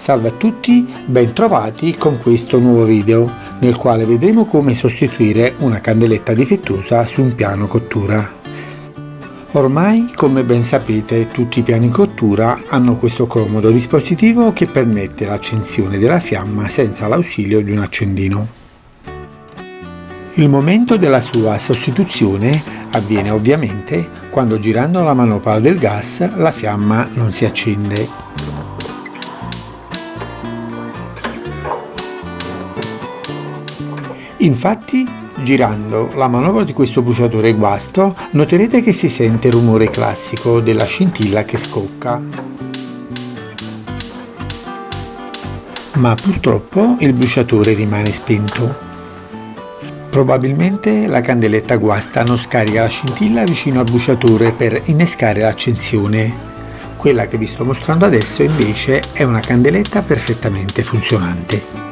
Salve a tutti, bentrovati con questo nuovo video nel quale vedremo come sostituire una candeletta difettosa su un piano cottura. Ormai, come ben sapete, tutti i piani cottura hanno questo comodo dispositivo che permette l'accensione della fiamma senza l'ausilio di un accendino. Il momento della sua sostituzione avviene ovviamente quando girando la manopola del gas la fiamma non si accende. Infatti, girando la manopola di questo bruciatore guasto, noterete che si sente il rumore classico della scintilla che scocca. Ma purtroppo il bruciatore rimane spento. Probabilmente la candeletta guasta non scarica la scintilla vicino al bruciatore per innescare l'accensione. Quella che vi sto mostrando adesso invece è una candeletta perfettamente funzionante.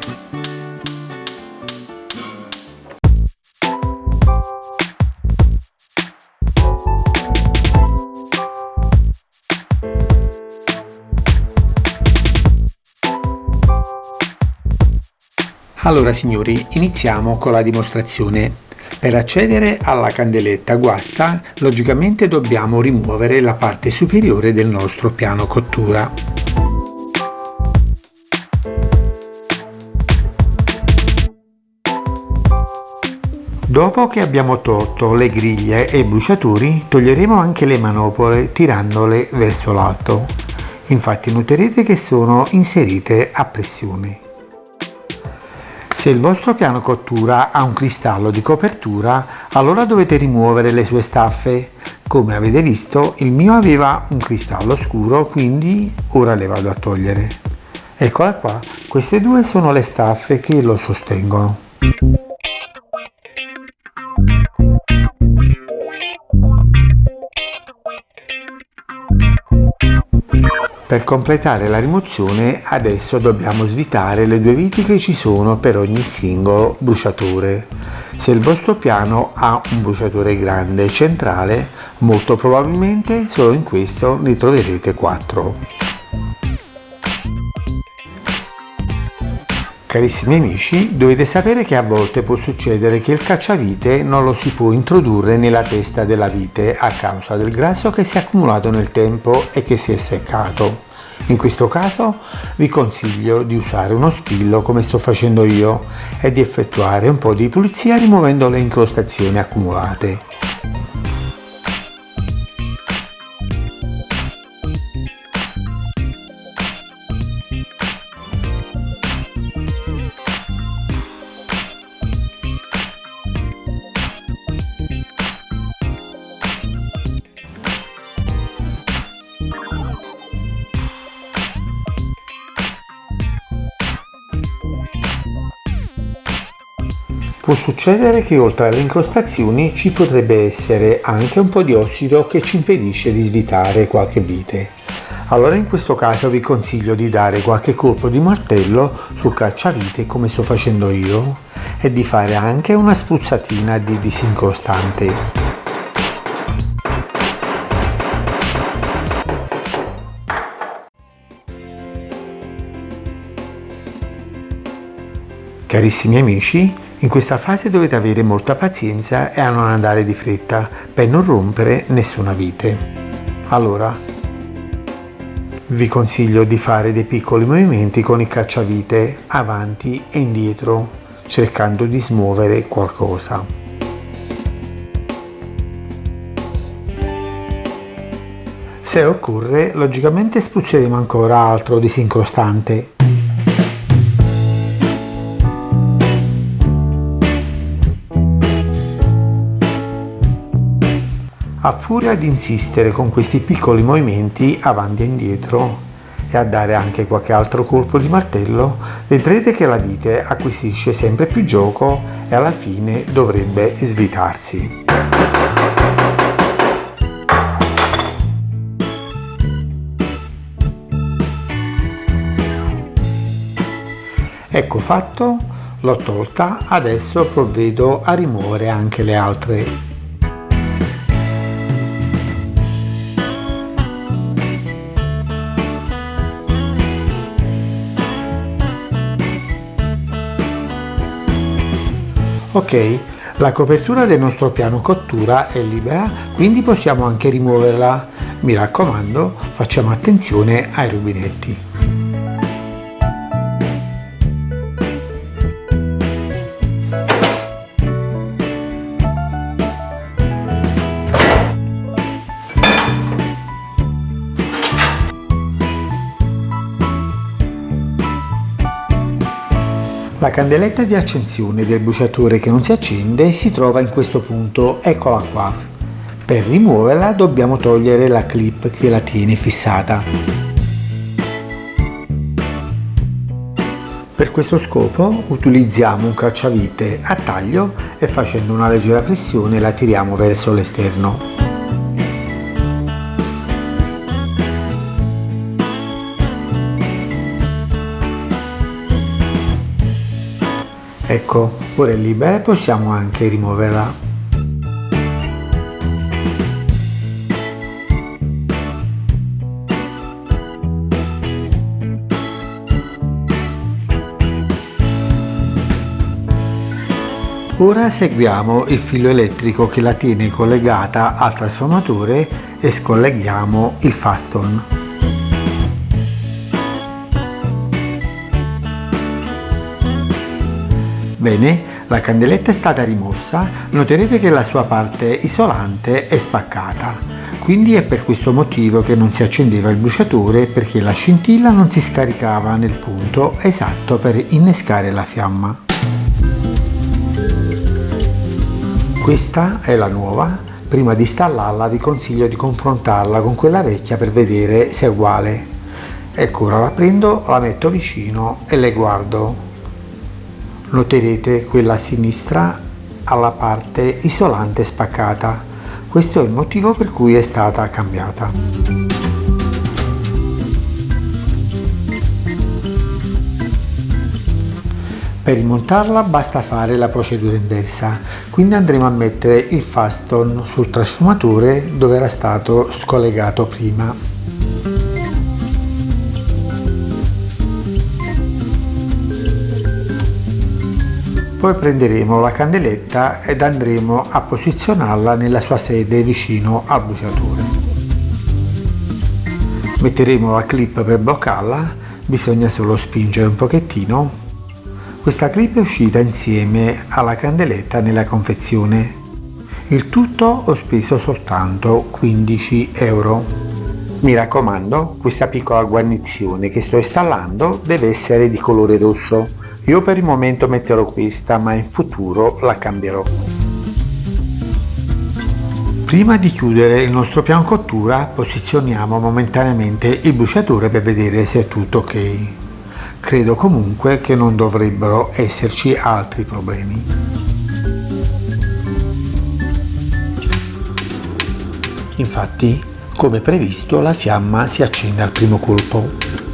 Allora signori, iniziamo con la dimostrazione. Per accedere alla candeletta guasta, logicamente dobbiamo rimuovere la parte superiore del nostro piano cottura. Dopo che abbiamo tolto le griglie e i bruciatori, toglieremo anche le manopole tirandole verso l'alto. Infatti noterete che sono inserite a pressione. Se il vostro piano cottura ha un cristallo di copertura, allora dovete rimuovere le sue staffe. Come avete visto, il mio aveva un cristallo scuro, quindi ora le vado a togliere. Eccola qua, queste due sono le staffe che lo sostengono. Per completare la rimozione adesso dobbiamo svitare le due viti che ci sono per ogni singolo bruciatore. Se il vostro piano ha un bruciatore grande centrale, molto probabilmente solo in questo ne troverete 4. Carissimi amici, dovete sapere che a volte può succedere che il cacciavite non lo si può introdurre nella testa della vite a causa del grasso che si è accumulato nel tempo e che si è seccato. In questo caso vi consiglio di usare uno spillo come sto facendo io e di effettuare un po' di pulizia rimuovendo le incrostazioni accumulate. Può succedere che oltre alle incrostazioni ci potrebbe essere anche un po' di ossido che ci impedisce di svitare qualche vite. Allora in questo caso vi consiglio di dare qualche colpo di martello sul cacciavite come sto facendo io e di fare anche una spruzzatina di disincrostante. Carissimi amici, in questa fase dovete avere molta pazienza e a non andare di fretta per non rompere nessuna vite. Allora, vi consiglio di fare dei piccoli movimenti con il cacciavite avanti e indietro, cercando di smuovere qualcosa. Se occorre, logicamente spruzzeremo ancora altro disincrostante. A furia di insistere con questi piccoli movimenti avanti e indietro e a dare anche qualche altro colpo di martello, vedrete che la vite acquisisce sempre più gioco e alla fine dovrebbe svitarsi. Ecco fatto, l'ho tolta, adesso provvedo a rimuovere anche le altre. Ok, la copertura del nostro piano cottura è libera, quindi possiamo anche rimuoverla. Mi raccomando, facciamo attenzione ai rubinetti. La candeletta di accensione del bruciatore che non si accende si trova in questo punto, eccola qua. Per rimuoverla dobbiamo togliere la clip che la tiene fissata. Per questo scopo utilizziamo un cacciavite a taglio e facendo una leggera pressione la tiriamo verso l'esterno. Ecco, ora è libera e possiamo anche rimuoverla. Ora seguiamo il filo elettrico che la tiene collegata al trasformatore e scolleghiamo il faston. Bene, la candeletta è stata rimossa, noterete che la sua parte isolante è spaccata, quindi è per questo motivo che non si accendeva il bruciatore, perché la scintilla non si scaricava nel punto esatto per innescare la fiamma. Questa è la nuova, prima di installarla vi consiglio di confrontarla con quella vecchia per vedere se è uguale. Ecco, ora la prendo, la metto vicino e le guardo. Noterete quella a sinistra ha la parte isolante spaccata. Questo è il motivo per cui è stata cambiata. Per rimontarla basta fare la procedura inversa, quindi andremo a mettere il faston sul trasformatore dove era stato scollegato prima. Poi prenderemo la candeletta ed andremo a posizionarla nella sua sede vicino al bruciatore. Metteremo la clip per bloccarla, bisogna solo spingere un pochettino. Questa clip è uscita insieme alla candeletta nella confezione. Il tutto ho speso soltanto 15 euro. Mi raccomando, questa piccola guarnizione che sto installando deve essere di colore rosso. Io per il momento metterò questa, ma in futuro la cambierò. Prima di chiudere il nostro piano cottura, posizioniamo momentaneamente il bruciatore per vedere se è tutto ok. Credo comunque che non dovrebbero esserci altri problemi. Infatti, come previsto, la fiamma si accende al primo colpo.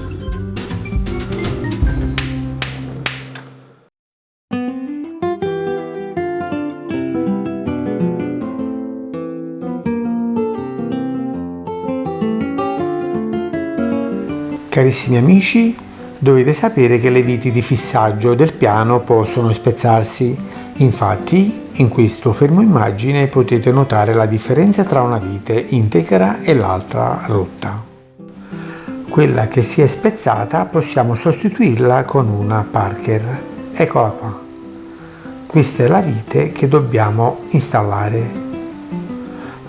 Carissimi amici, dovete sapere che le viti di fissaggio del piano possono spezzarsi. Infatti, in questo fermo immagine potete notare la differenza tra una vite integra e l'altra rotta. Quella che si è spezzata possiamo sostituirla con una Parker. Eccola qua. Questa è la vite che dobbiamo installare.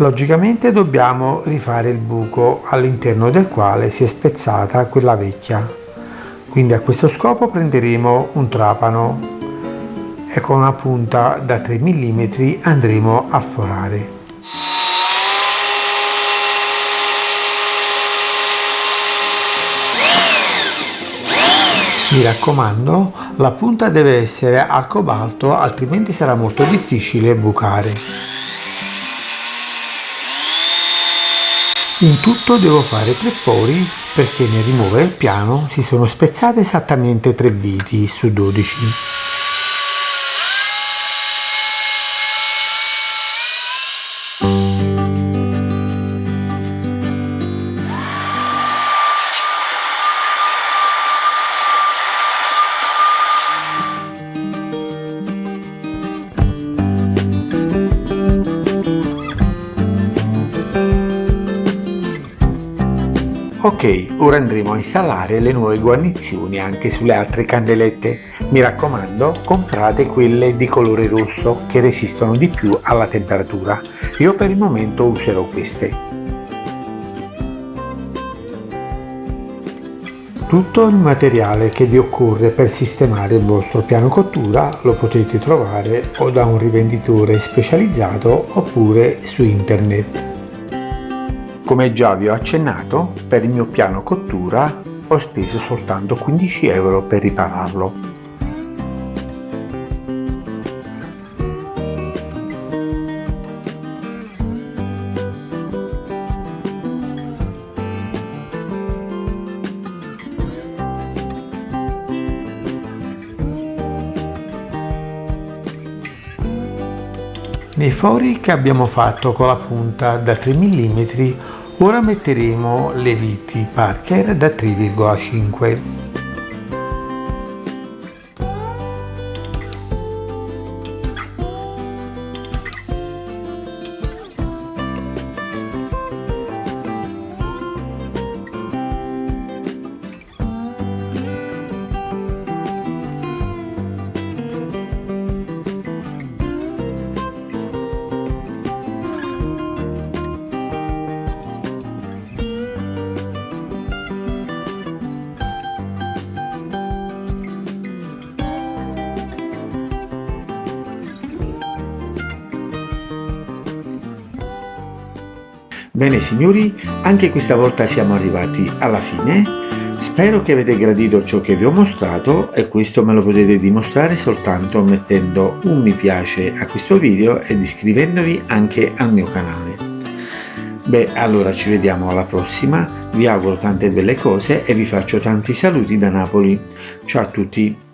Logicamente dobbiamo rifare il buco all'interno del quale si è spezzata quella vecchia. Quindi a questo scopo prenderemo un trapano e con una punta da 3 mm andremo a forare. Mi raccomando, la punta deve essere al cobalto, altrimenti sarà molto difficile bucare. In tutto devo fare 3 fori perché nel rimuovere il piano si sono spezzate esattamente 3 viti su 12. Ok, ora andremo a installare le nuove guarnizioni anche sulle altre candelette. Mi raccomando, comprate quelle di colore rosso che resistono di più alla temperatura. Io per il momento userò queste. Tutto il materiale che vi occorre per sistemare il vostro piano cottura lo potete trovare o da un rivenditore specializzato oppure su internet. Come già vi ho accennato, per il mio piano cottura ho speso soltanto 15 euro per ripararlo. Nei fori che abbiamo fatto con la punta da 3 mm, ora metteremo le viti Parker da 3,5. Bene signori, anche questa volta siamo arrivati alla fine. Spero che avete gradito ciò che vi ho mostrato e questo me lo potete dimostrare soltanto mettendo un mi piace a questo video ed iscrivendovi anche al mio canale. Beh, allora ci vediamo alla prossima, vi auguro tante belle cose e vi faccio tanti saluti da Napoli. Ciao a tutti!